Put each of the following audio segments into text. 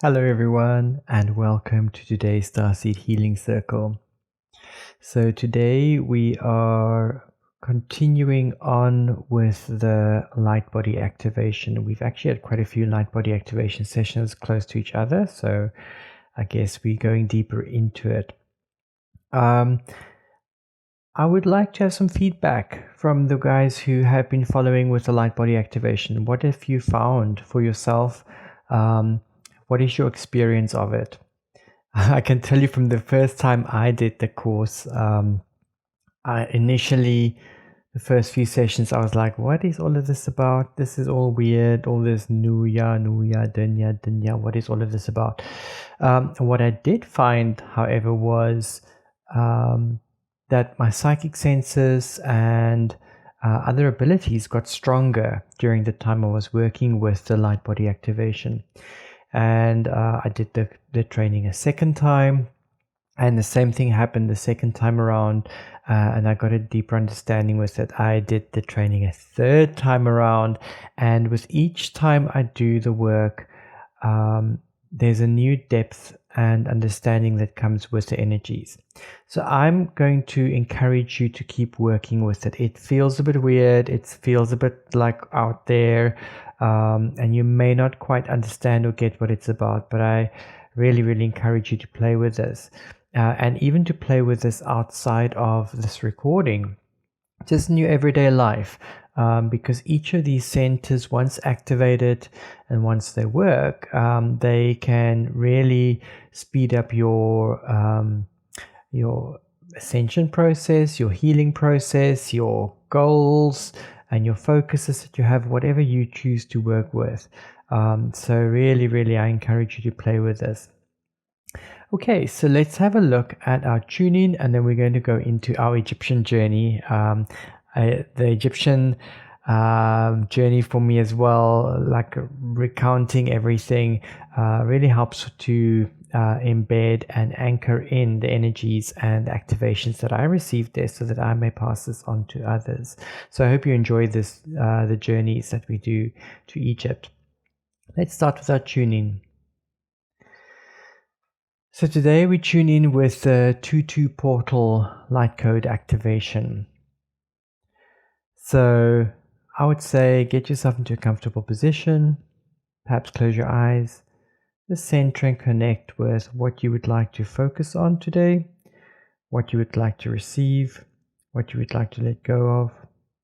Hello, everyone, and welcome to today's Starseed Healing Circle. So, today we are continuing on with the light body activation. We've actually had quite a few light body activation sessions close to each other, so I guess we're going deeper into it. I would like to have some feedback from the guys who have been following with the light body activation. What have you found for yourself? What is your experience of it? I can tell you from the first time I did the course, I initially, the first few sessions, I was like, what is all of this about? This is all weird, all this Nuya, Dunya, what is all of this about? What I did find, however, was that my psychic senses and other abilities got stronger during the time I was working with the light body activation. And I did the training a second time, and the same thing happened the second time around, and I got a deeper understanding with it. I did the training a third time around, and with each time I do the work, there's a new depth and understanding that comes with the energies. So I'm going to encourage you to keep working with it. It feels a bit weird, it feels a bit like out there, and you may not quite understand or get what it's about, but I really encourage you to play with this, and even to play with this outside of this recording, just in your everyday life, because each of these centers, once activated and once they work, they can really speed up your ascension process, your healing process, your goals, and your focuses that you have, whatever you choose to work with. So really, I encourage you to play with this. Okay, so let's have a look at our tuning, and then we're going to go into our Egyptian journey. The Egyptian journey for me as well, like recounting everything, really helps to embed and anchor in the energies and activations that I received there, so that I may pass this on to others. So I hope you enjoy this, the journeys that we do to Egypt. Let's start with our tuning. So today we tune in with the 2-2 Portal Lightcode Activation. So I would say get yourself into a comfortable position, perhaps close your eyes, just center and connect with what you would like to focus on today, what you would like to receive, what you would like to let go of,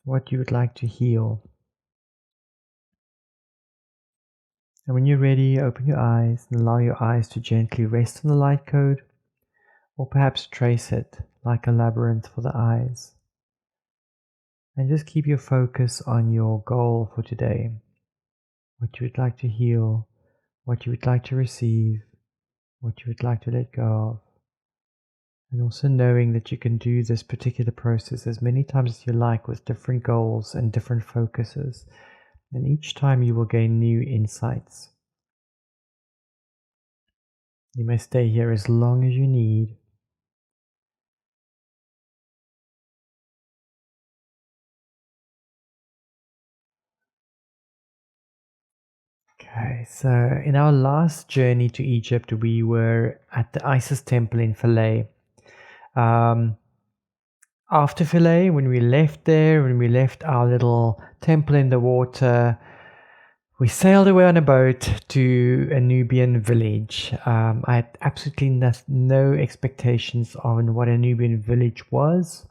what you would like to heal. And when you're ready, open your eyes and allow your eyes to gently rest on the light code, or perhaps trace it like a labyrinth for the eyes. And just keep your focus on your goal for today, what you would like to heal, what you would like to receive, what you would like to let go of. And also knowing that you can do this particular process as many times as you like, with different goals and different focuses. And each time you will gain new insights. You may stay here as long as you need. Okay, so in our last journey to Egypt, we were at the Isis temple in Philae. After Philae, when we left our little temple in the water, we sailed away on a boat to a Nubian village. I had absolutely no expectations on what a Nubian village was,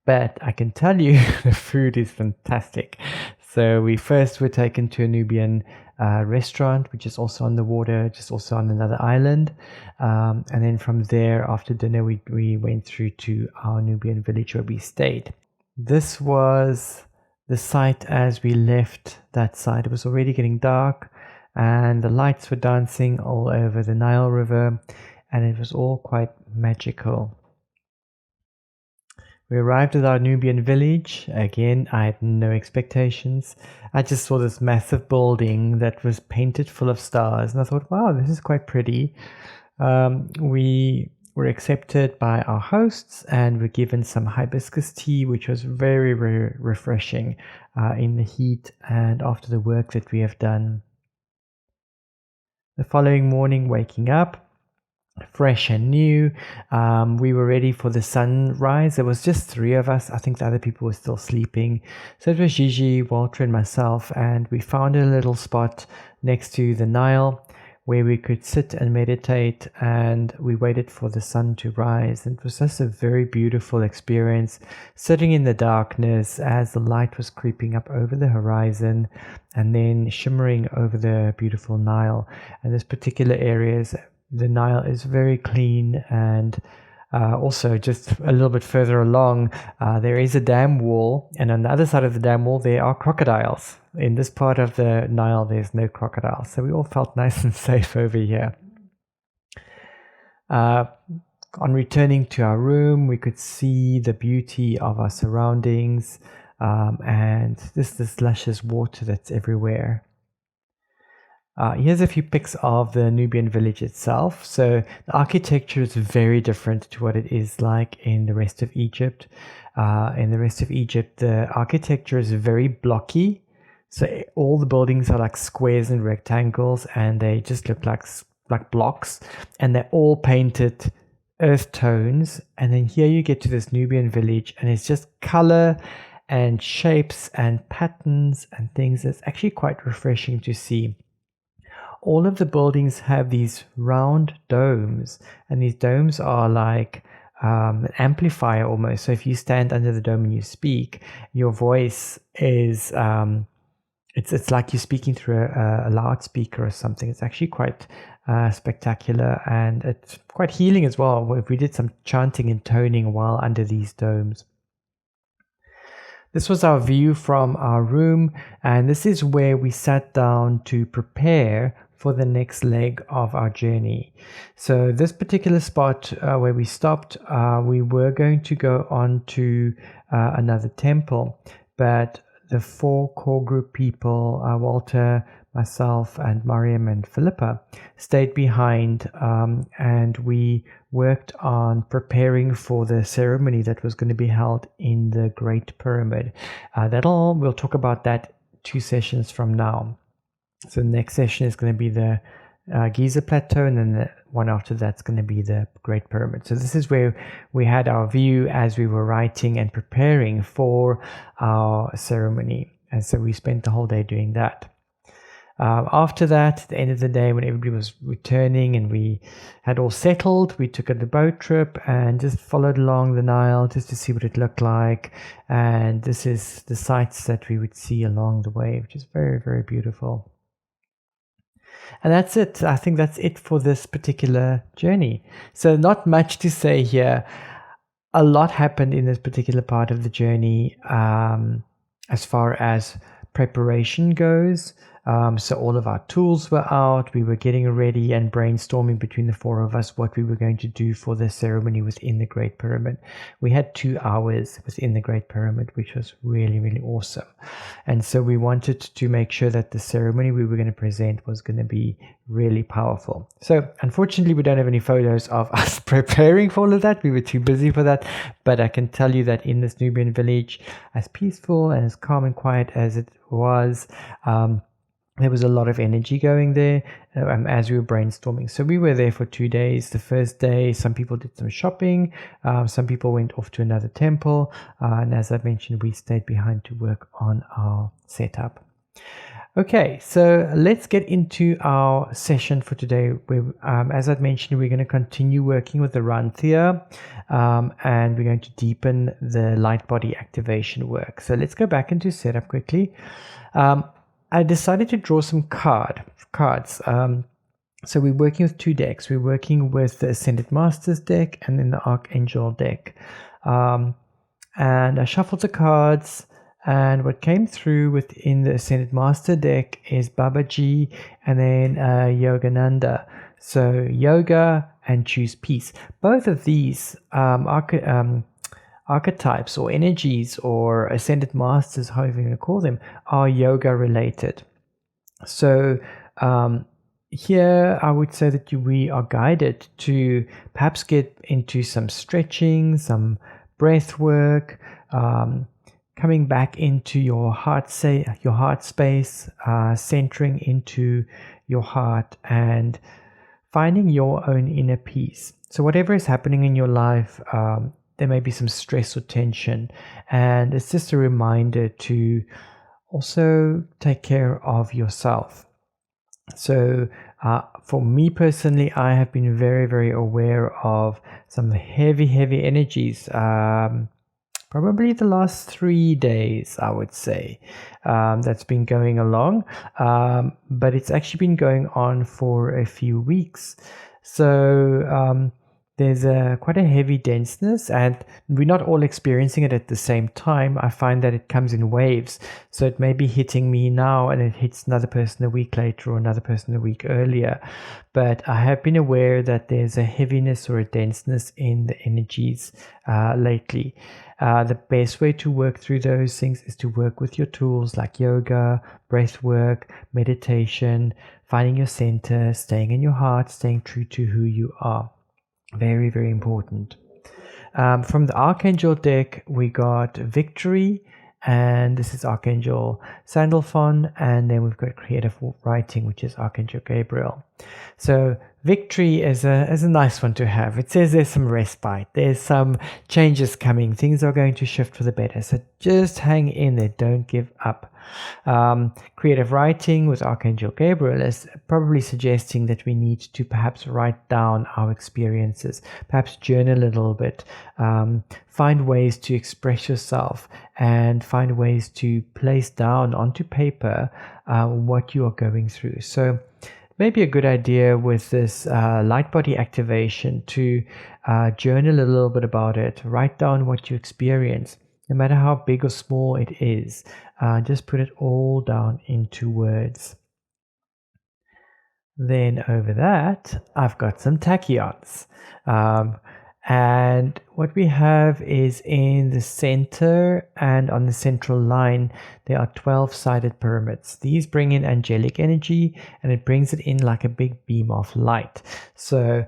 but I can tell you the food is fantastic. So we first were taken to a Nubian restaurant, which is also on the water, just also on another island. And then from there, after dinner, we went through to our Nubian village where we stayed. This was the site as we left that site. It was already getting dark, and the lights were dancing all over the Nile River, and it was all quite magical. We arrived at our Nubian village. Again, I had no expectations. I just saw this massive building that was painted full of stars, and I thought, wow, this is quite pretty. We were accepted by our hosts and were given some hibiscus tea, which was very refreshing in the heat and after the work that we have done. The following morning, waking up, fresh and new, we were ready for the sunrise. There was just 3 of us. I think the other people were still sleeping. So it was Gigi, Walter, and myself, and we found a little spot next to the Nile where we could sit and meditate, and we waited for the sun to rise. And it was just a very beautiful experience, sitting in the darkness as the light was creeping up over the horizon and then shimmering over the beautiful Nile. And this particular area, the Nile, is very clean, and also just a little bit further along, there is a dam wall, and on the other side of the dam wall there are crocodiles. In this part of the Nile there's no crocodiles, so we all felt nice and safe over here. On returning to our room, we could see the beauty of our surroundings, and this luscious water that's everywhere. Here's a few pics of the Nubian village itself. So the architecture is very different to what it is like in the rest of Egypt. In the rest of Egypt, the architecture is very blocky. So all the buildings are like squares and rectangles, and they just look like blocks, and they're all painted earth tones. And then here you get to this Nubian village, and it's just color and shapes and patterns and things. It's actually quite refreshing to see. All of the buildings have these round domes, and these domes are like an amplifier almost. So if you stand under the dome and you speak, your voice is it's like you're speaking through a loudspeaker or something. It's actually quite spectacular, and it's quite healing as well. We did some chanting and toning while under these domes. This was our view from our room, and this is where we sat down to prepare for the next leg of our journey. So this particular spot where we stopped, we were going to go on to another temple, but the 4 core group people, Walter, myself, and Mariam and Philippa, stayed behind, and we worked on preparing for the ceremony that was going to be held in the Great Pyramid. We'll talk about that 2 sessions from now. So the next session is going to be the Giza Plateau, and then the one after that's going to be the Great Pyramid. So this is where we had our view as we were writing and preparing for our ceremony. And so we spent the whole day doing that. After that, at the end of the day, when everybody was returning and we had all settled, we took a boat trip and just followed along the Nile just to see what it looked like. And this is the sights that we would see along the way, which is very, very beautiful. And that's it. I think that's it for this particular journey. So not much to say here. A lot happened in this particular part of the journey as far as preparation goes. So all of our tools were out. We were getting ready and brainstorming between the 4 of us what we were going to do for the ceremony within the Great Pyramid. We had 2 hours within the Great Pyramid, which was really, really awesome. And so we wanted to make sure that the ceremony we were going to present was going to be really powerful. So unfortunately, we don't have any photos of us preparing for all of that. We were too busy for that. But I can tell you that in this Nubian village, as peaceful and as calm and quiet as it was, there was a lot of energy going there as we were brainstorming. So we were there for 2 days. The first day, some people did some shopping. Some people went off to another temple. And as I mentioned, we stayed behind to work on our setup. Okay, so let's get into our session for today. As I mentioned, we're going to continue working with the Ranthia, and we're going to deepen the light body activation work. So let's go back into setup quickly. I decided to draw some cards. So we're working with 2 decks. We're working with the Ascended Masters deck and then the Archangel deck. And I shuffled the cards, and what came through within the Ascended Master deck is Babaji and then Yogananda. So yoga and choose peace. Both of these archetypes or energies or ascended masters, however you want to call them, are yoga related. So here I would say that we are guided to perhaps get into some stretching, some breath work, coming back into your heart space, centering into your heart, and finding your own inner peace. So whatever is happening in your life, there may be some stress or tension, and it's just a reminder to also take care of yourself. So for me personally, I have been very, very aware of some heavy energies. Probably the last 3 days, I would say, that's been going along. But it's actually been going on for a few weeks. So there's quite a heavy denseness, and we're not all experiencing it at the same time. I find that it comes in waves. So it may be hitting me now and it hits another person a week later or another person a week earlier. But I have been aware that there's a heaviness or a denseness in the energies lately. The best way to work through those things is to work with your tools like yoga, breath work, meditation, finding your center, staying in your heart, staying true to who you are. Very, very important. From the Archangel deck, we got Victory, and this is Archangel Sandalphon, and then we've got Creative Writing, which is Archangel Gabriel. So Victory is a nice one to have. It says there's some respite, there's some changes coming, things are going to shift for the better. So just hang in there, don't give up. Creative Writing with Archangel Gabriel is probably suggesting that we need to perhaps write down our experiences, perhaps journal a little bit, find ways to express yourself, and find ways to place down onto paper what you are going through. So maybe a good idea with this light body activation to journal a little bit about it, write down what you experience, no matter how big or small it is. Just put it all down into words. Then over that, I've got some tachyons. And what we have is in the center and on the central line, there are 12-sided pyramids. These bring in angelic energy, and it brings it in like a big beam of light. So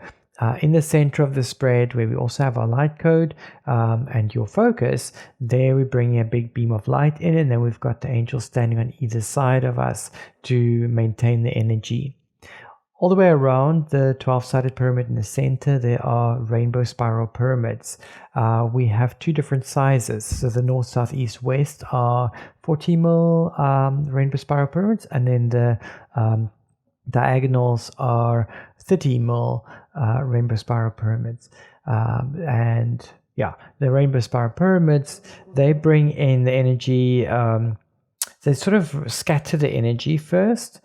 in the center of the spread, where we also have our light code and your focus, there we bring a big beam of light in, and then we've got the angels standing on either side of us to maintain the energy. All the way around the 12-sided pyramid in the center, there are rainbow spiral pyramids. We have two different sizes. So the north, south, east, west are 40 mil rainbow spiral pyramids, and then the diagonals are 30 mil rainbow spiral pyramids. And yeah, the rainbow spiral pyramids, they bring in the energy, they sort of scatter the energy first,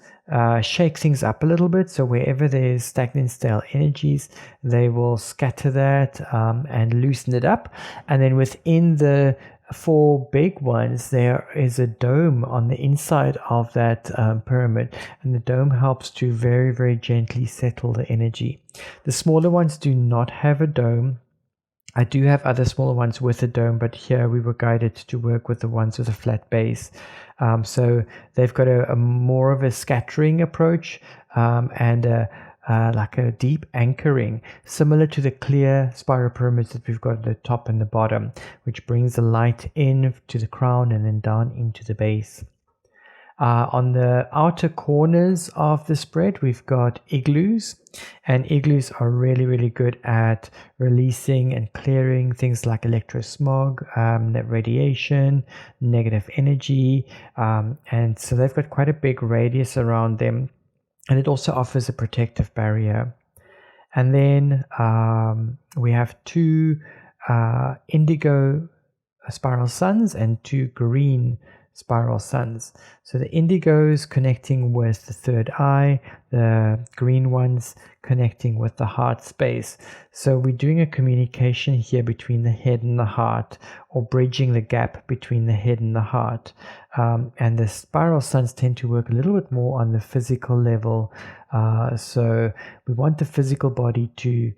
shake things up a little bit. So wherever there's stagnant, stale energies, they will scatter that and loosen it up. And then within the four big ones, there is a dome on the inside of that pyramid, and the dome helps to very, very gently settle the energy. The smaller ones do not have a dome. I do have other smaller ones with a dome, but here we were guided to work with the ones with a flat base. So they've got a more of a scattering approach and like a deep anchoring, similar to the clear spiral pyramids that we've got at the top and the bottom, which brings the light in to the crown and then down into the base. On the outer corners of the spread, we've got igloos, and igloos are really, really good at releasing and clearing things like electrosmog, radiation, negative energy, and so they've got quite a big radius around them, and it also offers a protective barrier. And then we have two indigo spiral suns and two green spiral suns. So the indigos connecting with the third eye, the green ones connecting with the heart space. So we're doing a communication here between the head and the heart, or bridging the gap between the head and the heart. And the spiral suns tend to work a little bit more on the physical level. So we want the physical body to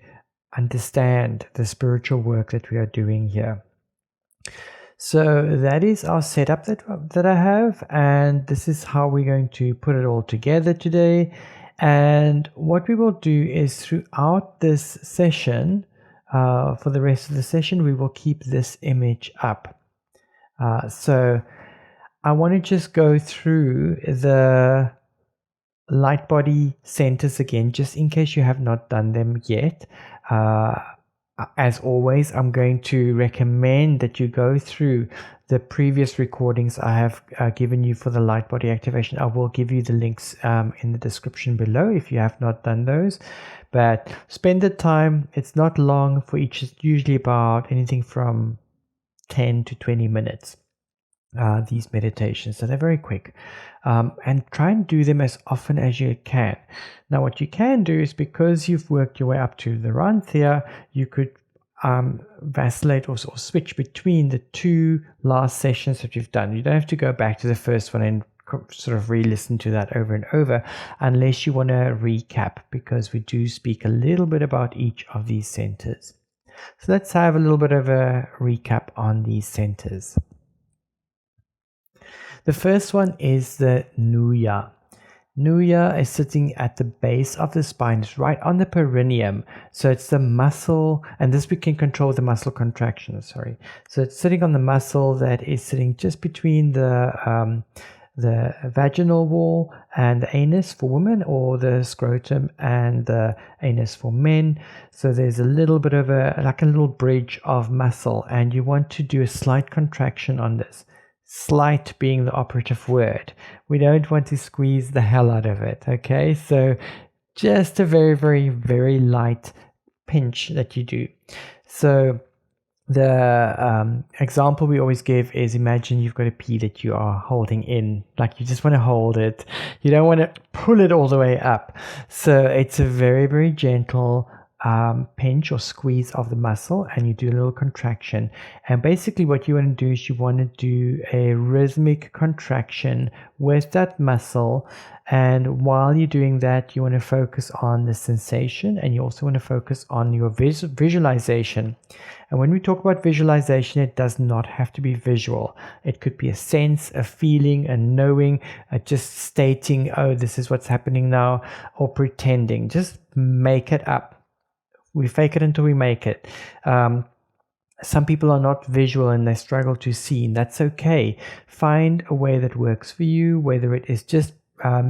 understand the spiritual work that we are doing here. So that is our setup that I have, and this is how we're going to put it all together today. And what we will do is throughout this session, for the rest of the session, we will keep this image up. So I want to just go through the light body centers again, just in case you have not done them yet. As always, I'm going to recommend that you go through the previous recordings I have given you for the light body activation. I will give you the links in the description below if you have not done those. But spend the time. It's not long for each. It's usually about anything from 10 to 20 minutes. These meditations, so they're very quick, and try and do them as often as you can. Now what you can do is, because you've worked your way up to the Ranthia, you could vacillate or switch between the two last sessions that you've done. You don't have to go back to the first one and sort of re-listen to that over and over, unless you want to recap, because we do speak a little bit about each of these centers. So let's have a little bit of a recap on these centers. The first one is the Nuya. Nuya is sitting at the base of the spine. It's right on the perineum. So it's the muscle, and this we can control the muscle contraction, sorry. So it's sitting on the muscle that is sitting just between the vaginal wall and the anus for women, or the scrotum and the anus for men. So there's a little bit of a little bridge of muscle, and you want to do a slight contraction on this. Slight being the operative word. We don't want to squeeze the hell out of it, okay? So just a very, very, very light pinch that you do. So the example we always give is, imagine you've got a pea that you are holding in, like you just want to hold it. You don't want to pull it all the way up. So it's a very, very gentle pinch or squeeze of the muscle, and you do a little contraction. And basically what you want to do is you want to do a rhythmic contraction with that muscle, and while you're doing that, you want to focus on the sensation, and you also want to focus on your visualization. And when we talk about visualization, it does not have to be visual. It could be a sense, a feeling, a knowing, just stating, oh, this is what's happening now, or pretending. Just make it up. We fake it until we make it. Some people are not visual and they struggle to see, and that's okay. Find a way that works for you, whether it is just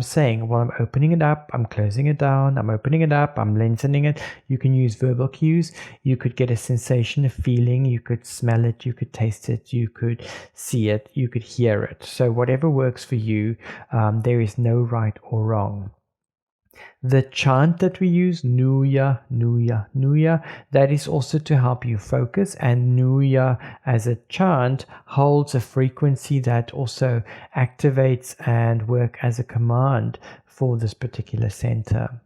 saying, well, I'm opening it up, I'm closing it down, I'm opening it up, I'm lengthening it. You can use verbal cues. You could get a sensation, a feeling. You could smell it, you could taste it, you could see it, you could hear it. So whatever works for you, there is no right or wrong. The chant that we use, Nuya, Nuya, Nuya, that is also to help you focus, and Nuya as a chant holds a frequency that also activates and work as a command for this particular center.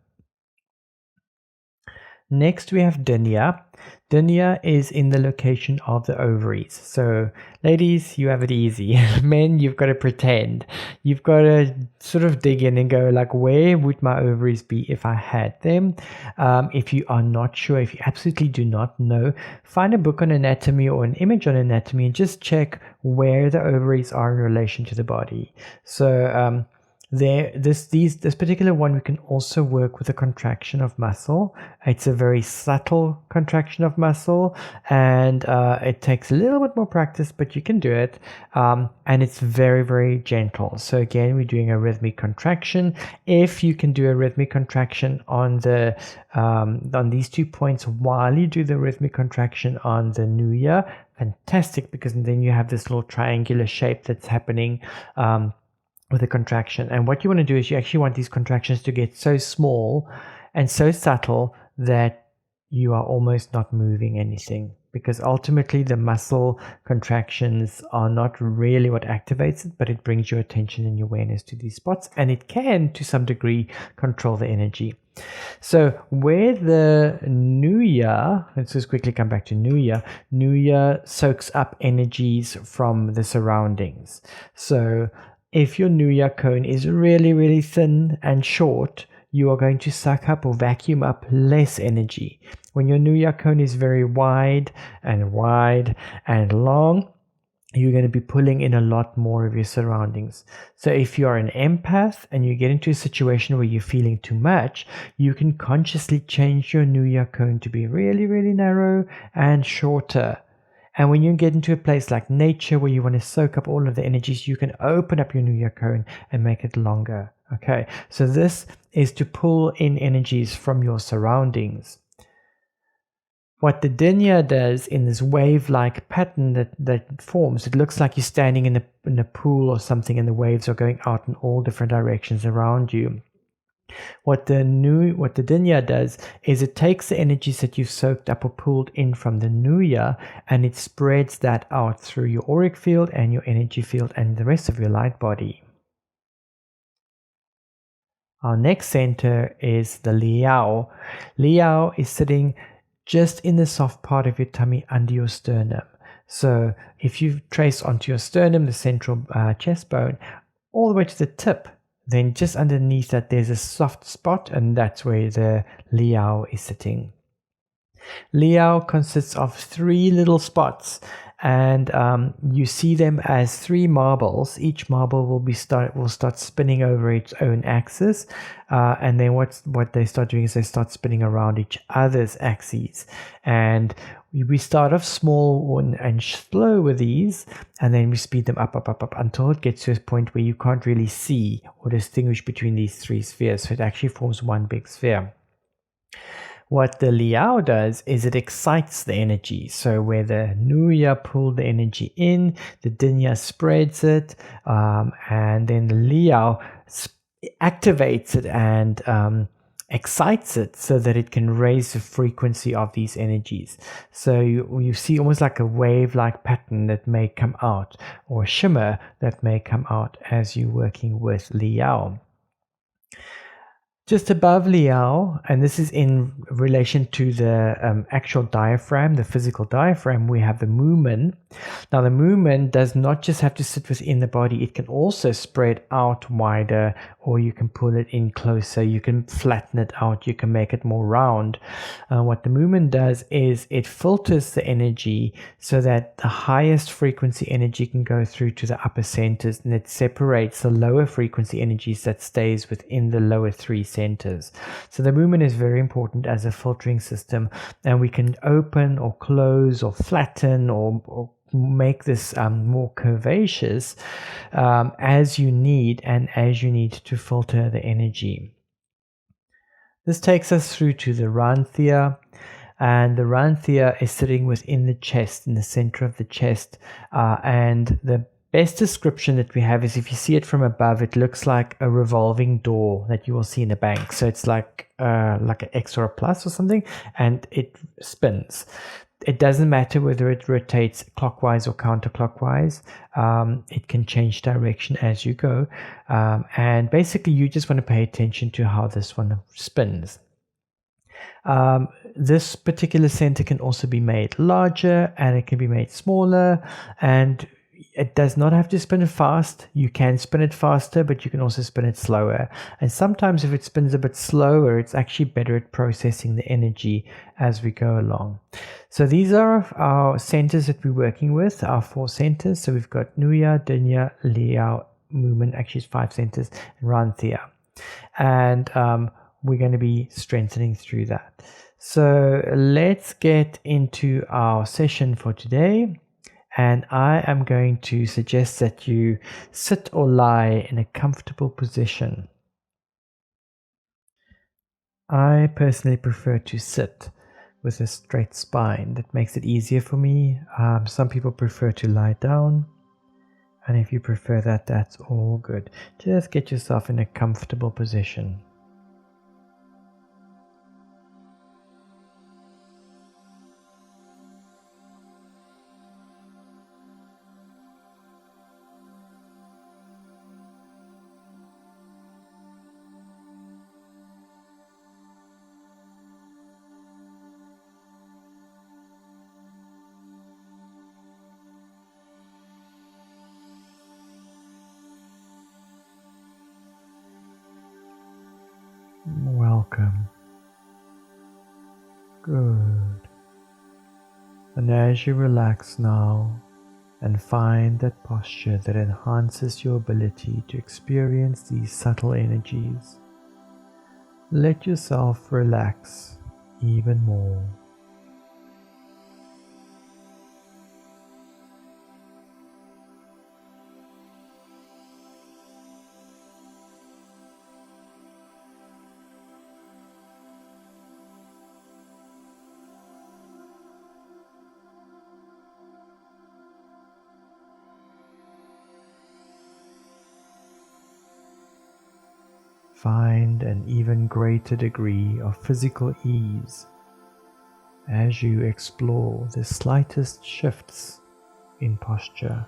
Next we have Dinya. Dinya is in the location of the ovaries. So ladies, you have it easy. Men, you've got to pretend. You've got to sort of dig in and go like, where would my ovaries be if I had them? If you are not sure, if you absolutely do not know, find a book on anatomy or an image on anatomy and just check where the ovaries are in relation to the body. So this particular one, we can also work with a contraction of muscle. It's a very subtle contraction of muscle, and it takes a little bit more practice, but you can do it. And it's very, very gentle. So again, we're doing a rhythmic contraction. If you can do a rhythmic contraction on these 2 points while you do the rhythmic contraction on the Nuya, fantastic, because then you have this little triangular shape that's happening with a contraction. And what you want to do is you actually want these contractions to get so small and so subtle that you are almost not moving anything, because ultimately the muscle contractions are not really what activates it, but it brings your attention and your awareness to these spots, and it can to some degree control the energy. So where the Nuya, let's just quickly come back to Nuya. Nuya soaks up energies from the surroundings. So if your Nuya cone is really, really thin and short, you are going to suck up or vacuum up less energy. When your Nuya cone is very wide and long, you're going to be pulling in a lot more of your surroundings. So if you're an empath and you get into a situation where you're feeling too much, you can consciously change your Nuya cone to be really, really narrow and shorter. And when you get into a place like nature where you want to soak up all of the energies, you can open up your Nuya cone and make it longer. Okay, so this is to pull in energies from your surroundings. What the dinya does in this wave-like pattern that forms, it looks like you're standing in a pool or something, and the waves are going out in all different directions around you. What the dinya does is it takes the energies that you've soaked up or pulled in from the nuya, and it spreads that out through your auric field and your energy field and the rest of your light body. Our next center is the liao. Liao is sitting just in the soft part of your tummy under your sternum. So if you trace onto your sternum, the central chest bone, all the way to the tip, then just underneath that there's a soft spot, and that's where the liao is sitting. Liao consists of 3 little spots, and you see them as 3 marbles. Each marble will start spinning over its own axis, and then what they start doing is they start spinning around each other's axes. And we start off small and slow with these, and then we speed them up until it gets to a point where you can't really see or distinguish between these 3 spheres. So it actually forms one big sphere. What the liao does is it excites the energy. So where the nuya pulled the energy in, the dinya spreads it, and then the liao activates it and excites it so that it can raise the frequency of these energies. So you see almost like a wave-like pattern that may come out, or a shimmer that may come out as you're working with liao. Just above liao, and this is in relation to the actual diaphragm, the physical diaphragm, we have the mumen. Now the mumen does not just have to sit within the body, it can also spread out wider, or you can pull it in closer, you can flatten it out, you can make it more round. What the mumen does is it filters the energy so that the highest frequency energy can go through to the upper centers, and it separates the lower frequency energies that stays within the lower 3 centers. So the mumen is very important as a filtering system, and we can open or close or flatten or make this more curvaceous as you need, and as you need to filter the energy. This takes us through to the Ranthia, and the Ranthia is sitting within the chest, in the center of the chest, and the best description that we have is, if you see it from above, it looks like a revolving door that you will see in a bank. So it's like an X or a plus or something, and it spins. It doesn't matter whether it rotates clockwise or counterclockwise. It can change direction as you go. And basically, you just want to pay attention to how this one spins. This particular center can also be made larger, and it can be made smaller, and it does not have to spin fast. You can spin it faster, but you can also spin it slower. And sometimes if it spins a bit slower, it's actually better at processing the energy as we go along. So these are our centers that we're working with, our 4 centers. So we've got Nuya, Dinya, Liao, Mumen, actually it's 5 centers, and Ranthia. And we're going to be strengthening through that. So let's get into our session for today. And I am going to suggest that you sit or lie in a comfortable position. I personally prefer to sit with a straight spine. That makes it easier for me. Some people prefer to lie down. And if you prefer that, that's all good. Just get yourself in a comfortable position. Welcome. Good. And as you relax now and find that posture that enhances your ability to experience these subtle energies, let yourself relax even more. find an even greater degree of physical ease as you explore the slightest shifts in posture.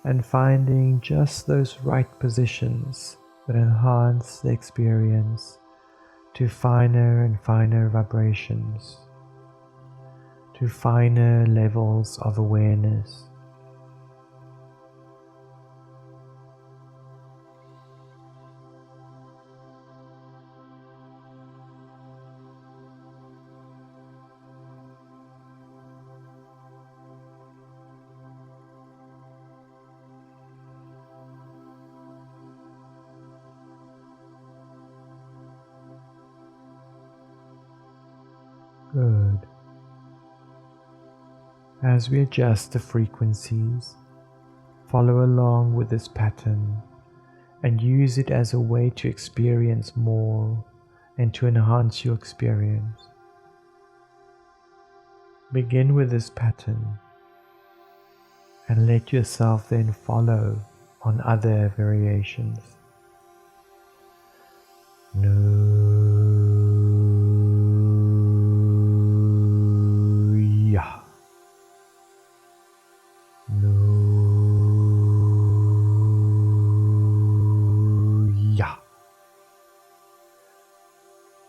And finding just those right positions that enhance the experience to finer and finer vibrations, to finer levels of awareness. Good. As we adjust the frequencies, follow along with this pattern and use it as a way to experience more and to enhance your experience. Begin with this pattern and let yourself then follow on other variations. Nuya. Nuya.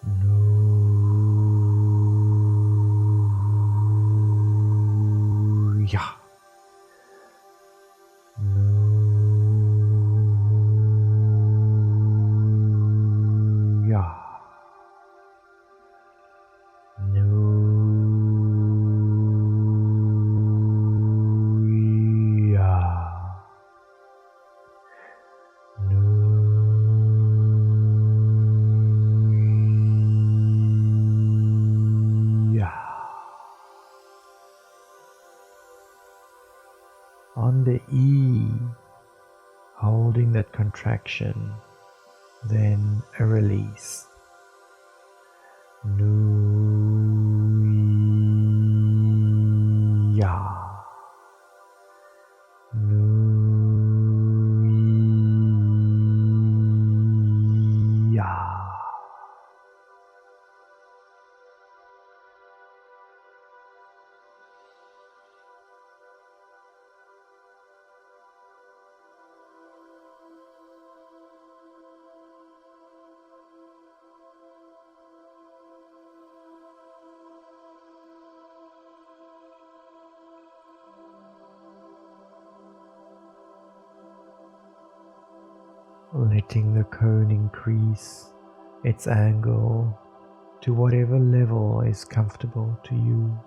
Nuya. On the E, holding that contraction, then a release. Nuya. Nuya. Letting the cone increase its angle to whatever level is comfortable to you.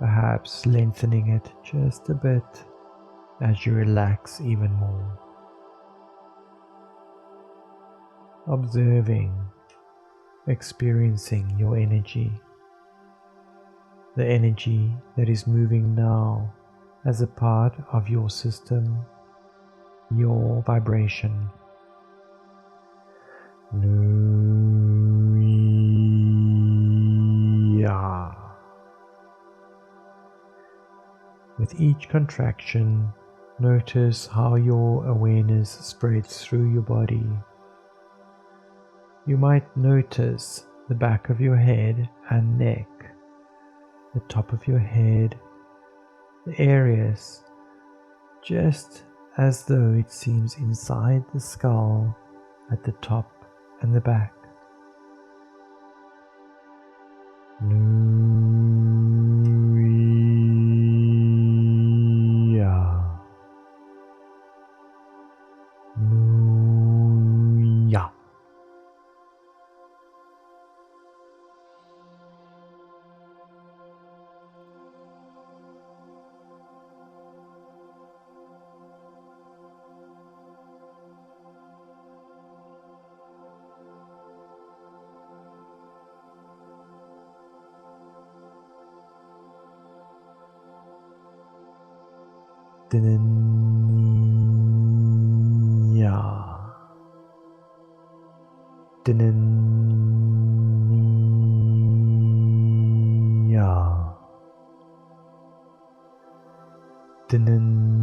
Perhaps lengthening it just a bit as you relax even more. Observing, experiencing your energy, the energy that is moving now as a part of your system, your vibration. Nuya. With each contraction, notice how your awareness spreads through your body. You might notice the back of your head and neck, the top of your head, the areas just as though it seems inside the skull at the top and the back. Nuya. Nuya. Dinnya. Dinnya. Dinnya.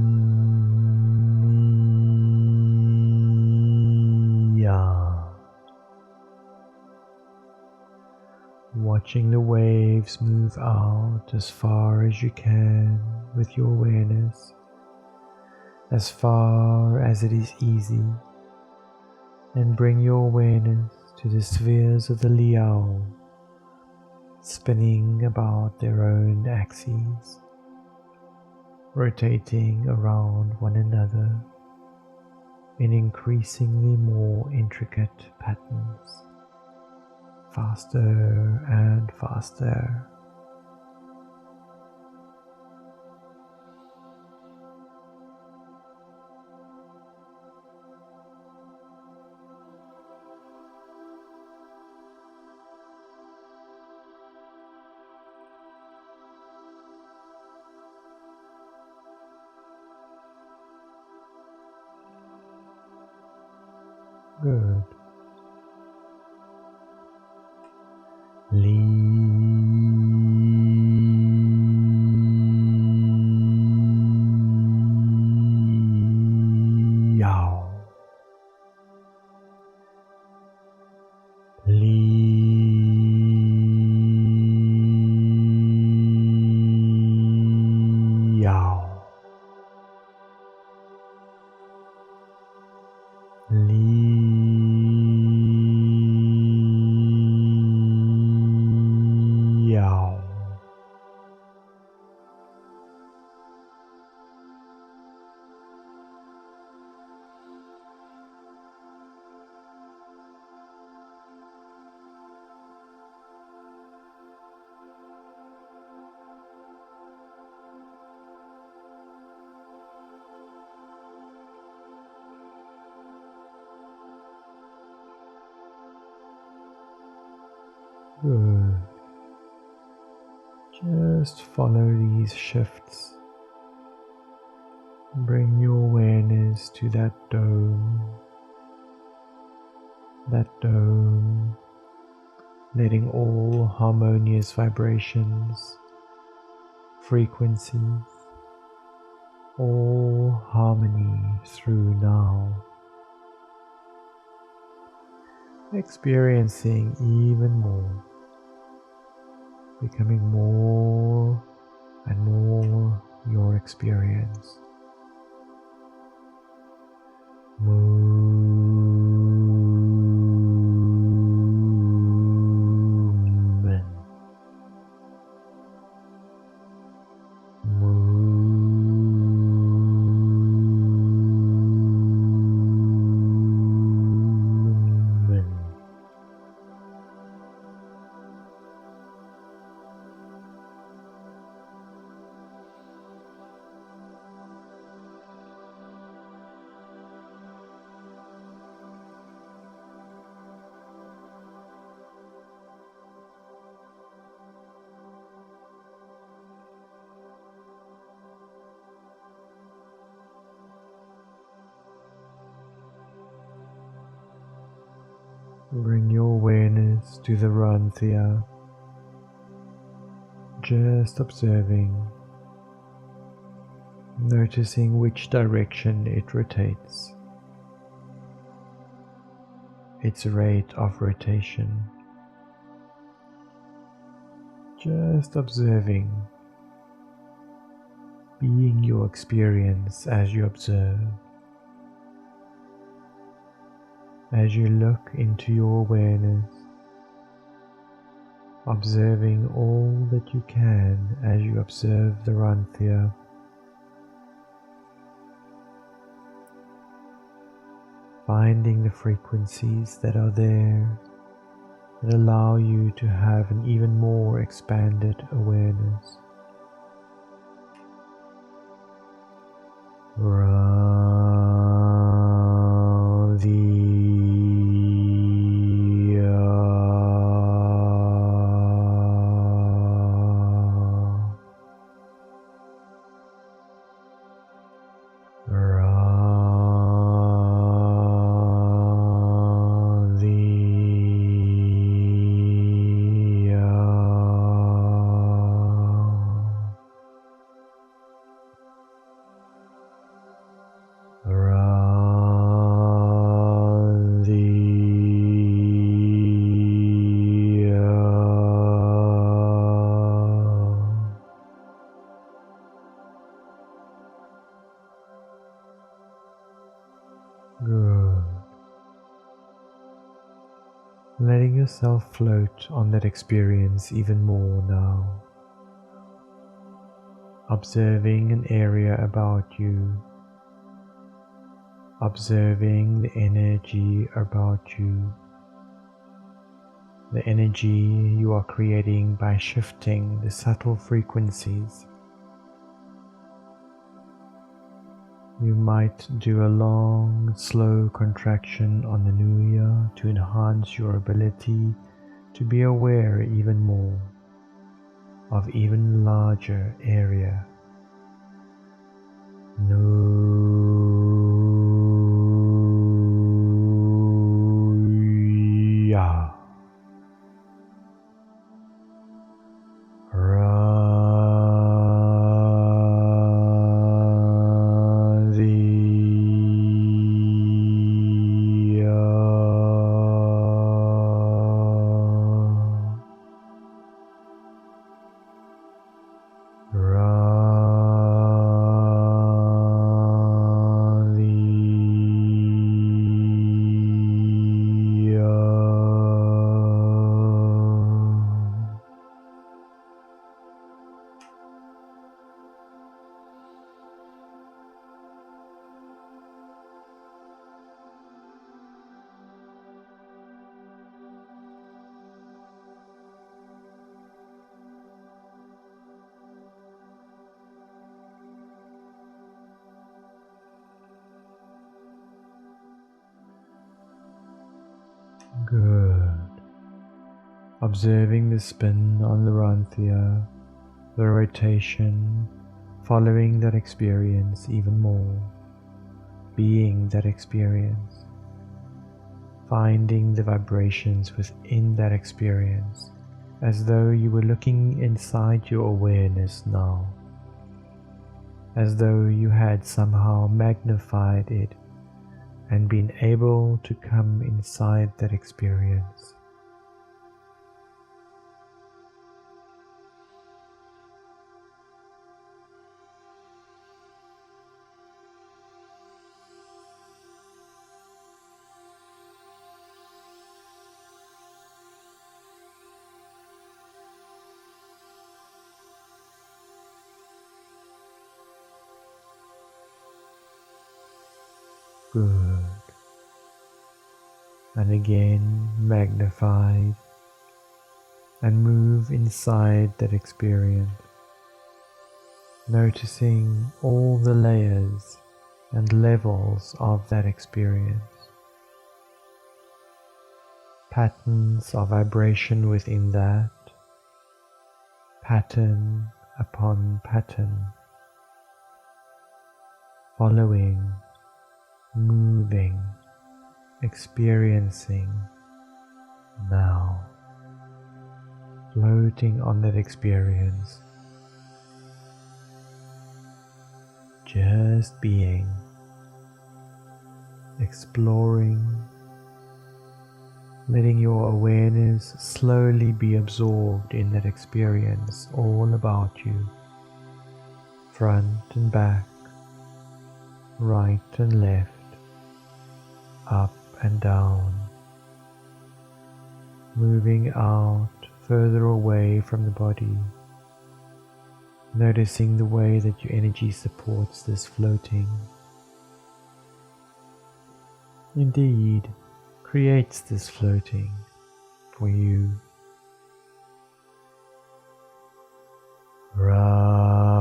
Watching the waves move out as far as you can with your awareness, as far as it is easy, and bring your awareness to the spheres of the Liao, spinning about their own axes, rotating around one another in increasingly more intricate patterns, faster and faster. Good. Liao. Liao. Liao. Good. Just follow these shifts. Bring your awareness to that dome, letting all harmonious vibrations, frequencies, all harmony through now. Experiencing even more, becoming more and more your experience. Movement. Movement. Bring your awareness to the Ranthia, just observing, noticing which direction it rotates, its rate of rotation. Just observing, being your experience as you observe. As you look into your awareness, observing all that you can as you observe the Ranthia. Finding the frequencies that are there that allow you to have an even more expanded awareness. Good. Letting yourself float on that experience even more now. Observing an area about you. Observing the energy about you. The energy you are creating by shifting the subtle frequencies. You might do a long, slow contraction on the Nuya to enhance your ability to be aware even more of even larger area. Nuya. Good. Observing the spin on the Ranthia, the rotation, following that experience even more, being that experience, finding the vibrations within that experience, as though you were looking inside your awareness now, as though you had somehow magnified it and been able to come inside that experience. Good. And again magnified and move inside that experience, noticing all the layers and levels of that experience, patterns of vibration within that, pattern upon pattern, following, moving, experiencing now, floating on that experience, just being, exploring, letting your awareness slowly be absorbed in that experience all about you, front and back, right and left, up and down, moving out further away from the body, noticing the way that your energy supports this floating. Indeed, creates this floating for you. Ranthia.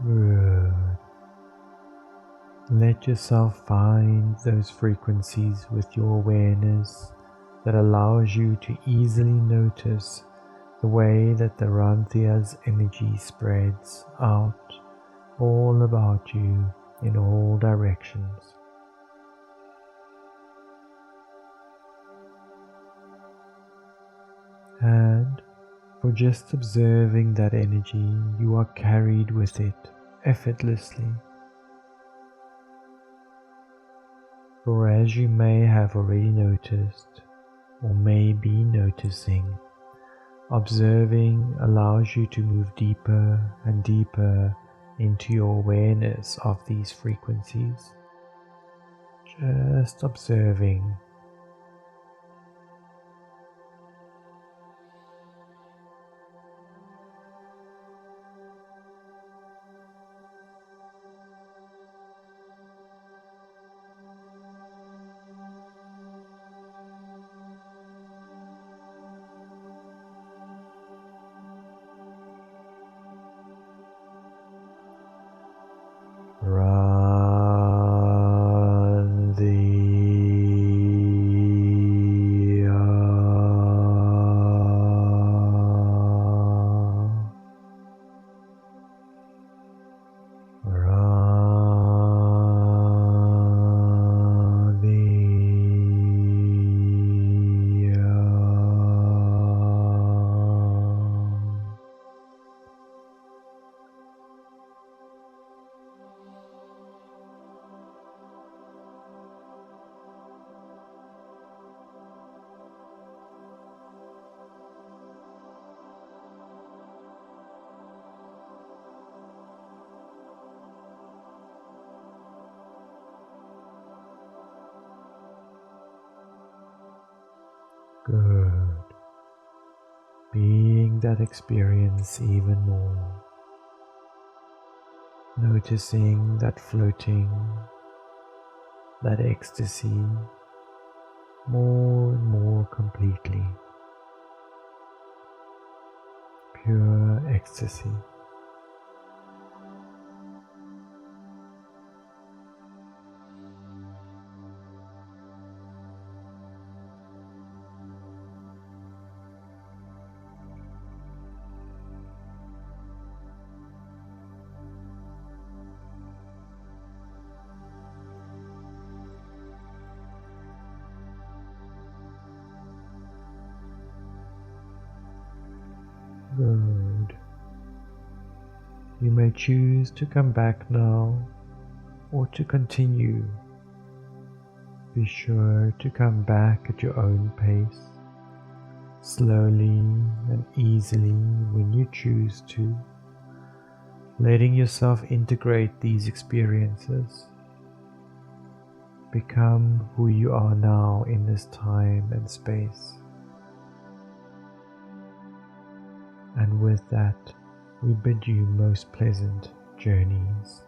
Good. Let yourself find those frequencies with your awareness that allows you to easily notice the way that the Ranthia's energy spreads out all about you in all directions. And for just observing that energy, you are carried with it effortlessly. For as you may have already noticed, or may be noticing, observing allows you to move deeper and deeper into your awareness of these frequencies. Just observing. Good. Being that experience even more. Noticing that floating, that ecstasy, more and more completely. Pure ecstasy. Good. You may choose to come back now or to continue. Be sure to come back at your own pace, slowly and easily when you choose to, letting yourself integrate these experiences. Become who you are now in this time and space. And with that, we bid you most pleasant journeys.